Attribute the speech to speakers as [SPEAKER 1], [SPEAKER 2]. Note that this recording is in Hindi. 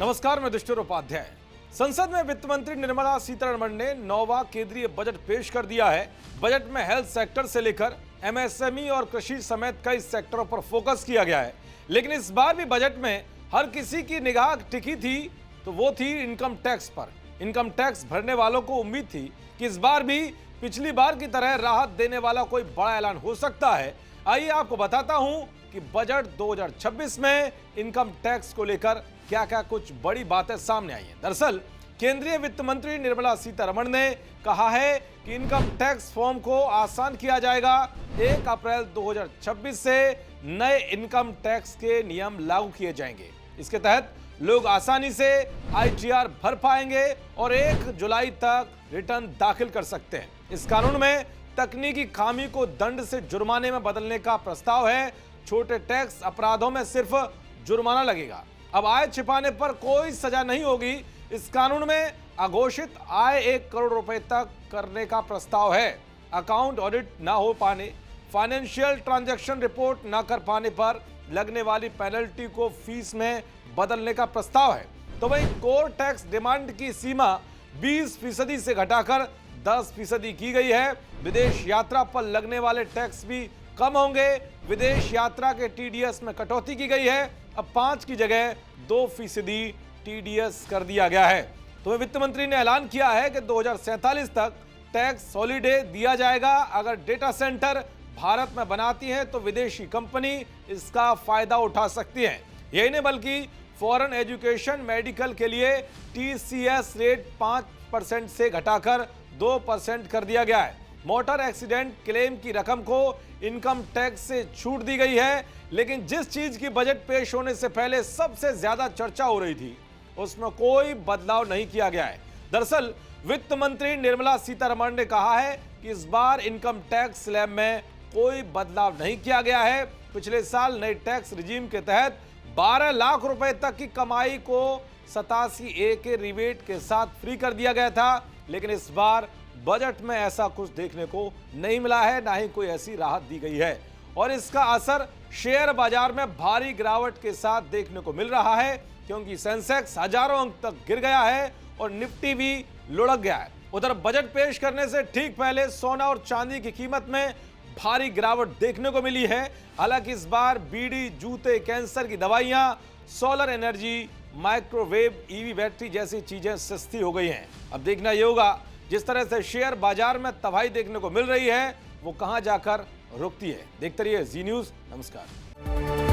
[SPEAKER 1] नमस्कार, मैं दुष्टर उपाध्याय। संसद में वित्त मंत्री निर्मला सीतारमण ने 9वां केंद्रीय बजट पेश कर दिया है। बजट में हेल्थ सेक्टर से लेकर एमएसएमई और कृषि समेत कई सेक्टरों पर फोकस किया गया है। लेकिन इस बार भी बजट में हर किसी की निगाह टिकी थी तो वो थी इनकम टैक्स पर। इनकम टैक्स भरने वालों को उम्मीद थी कि इस बार भी पिछली बार की तरह राहत देने वाला कोई बड़ा ऐलान हो सकता है। आइए आपको बताता हूं कि बजट 2026 में इनकम टैक्स को लेकर क्या क्या कुछ बड़ी बातें सामने आई हैं। दरअसल केंद्रीय वित्त मंत्री निर्मला सीतारमण ने कहा है कि इनकम टैक्स फॉर्म को आसान किया जाएगा। 1 अप्रैल 2026 से नए इनकम टैक्स के नियम लागू किए जाएंगे। इसके तहत लोग आसानी से आईटीआर भर पाएंगे और 1 जुलाई तक रिटर्न दाखिल कर सकते हैं। इस कानून में तकनीकी खामी को दंड से जुर्माने में बदलने का प्रस्ताव है। छोटे टैक्स अपराधों में सिर्फ जुर्माना लगेगा। अब आय छिपाने पर कोई सजा नहीं होगी। इस कानून में अघोषित आय 1 करोड़ रुपए तक करने का प्रस्ताव है। अकाउंट ऑडिट ना हो पाने, फाइनेंशियल ट्रांजैक्शन रिपोर्ट ना कर पाने पर लगने वाली पेनल्टी को फीस में बदलने का प्रस्ताव है। तो वहीं कोर टैक्स डिमांड की सीमा 20% से घटाकर 10% की गई है। विदेश यात्रा पर लगने वाले टैक्स भी कम होंगे। विदेश यात्रा के टीडीएस में कटौती की गई है। अब 5 की जगह 2% टीडीएस कर दिया गया है। तो वित्त मंत्री ने ऐलान किया है कि 2047 तक टैक्स हॉलीडे दिया जाएगा। अगर डेटा सेंटर भारत में बनाती है तो विदेशी कंपनी इसका फायदा उठा सकती है। यही नहीं बल्कि फॉरेन एजुकेशन मेडिकल के लिए टीसीएस रेट 5% से घटाकर 2% कर दिया गया है। मोटर एक्सीडेंट क्लेम की रकम को इनकम टैक्स से छूट दी गई है। लेकिन जिस चीज की बजट पेश होने से पहले सबसे ज्यादा चर्चा हो रही थी उसमें कोई बदलाव नहीं किया गया है। दरअसल वित्त मंत्री निर्मला सीतारमण ने कहा है कि इस बार इनकम टैक्स स्लैब में कोई बदलाव नहीं किया गया है। पिछले साल नए टैक्स रिजीम के तहत 12 लाख रुपए तक की कमाई को 87A के रिबेट के साथ फ्री कर दिया गया था। लेकिन इस बार बजट में ऐसा कुछ देखने को नहीं मिला है, ना ही कोई ऐसी राहत दी गई है। और इसका असर शेयर बाजार में भारी गिरावट के साथ देखने को मिल रहा है, क्योंकि सेंसेक्स हजारों अंक तक गिर गया है और निफ्टी भी लुढ़क गया है। उधर बजट पेश करने से ठीक पहले सोना और चांदी की कीमत में भारी गिरावट देखने को मिली है। हालांकि इस बार बीड़ी, जूते, कैंसर की दवाइयां, solar energy, microwave, EV battery जैसी चीजें सस्ती हो गई हैं। अब देखना यह होगा जिस तरह से शेयर बाजार में तबाही देखने को मिल रही है वो कहां जाकर रुकती है। देखते रहिए जी न्यूज़। नमस्कार।